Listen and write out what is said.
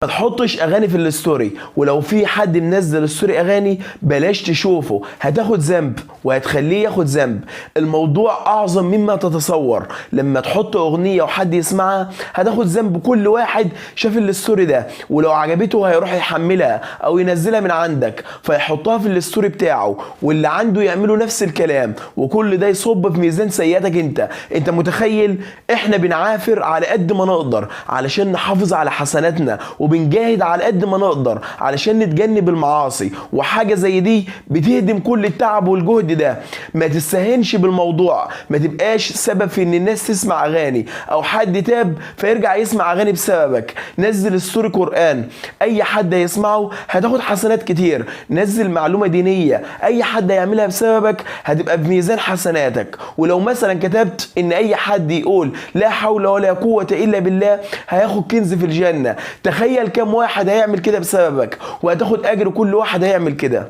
ما تحطش اغاني في الستوري، ولو في حد منزل ستوري اغاني بلاش تشوفه، هتاخد ذنب وهتخليه ياخد ذنب. الموضوع اعظم مما تتصور. لما تحط اغنيه وحد يسمعها هتاخد ذنب كل واحد شاف الستوري ده، ولو عجبته هيروح يحملها او ينزلها من عندك فيحطها في الستوري بتاعه، واللي عنده يعملوا نفس الكلام، وكل ده يصب في ميزان سيئاتك انت متخيل؟ احنا بنعافر على قد ما نقدر علشان نحافظ على حسناتنا، وبنجاهد على قد ما نقدر علشان نتجنب المعاصي، وحاجة زي دي بتهدم كل التعب والجهد ده. ما تستهينش بالموضوع، ما تبقاش سبب في ان الناس تسمع اغاني او حد تاب فيرجع يسمع اغاني بسببك. نزل ستوري قرآن، اي حد هيسمعه هتاخد حسنات كتير. نزل معلومة دينية، اي حد هيعملها بسببك هتبقى بميزان حسناتك. ولو مثلا كتبت ان اي حد يقول لا حول ولا قوة الا بالله هياخد كنز في الجنة، تخيل كم واحد هيعمل كده بسببك، وهتاخد اجر كل واحد هيعمل كده.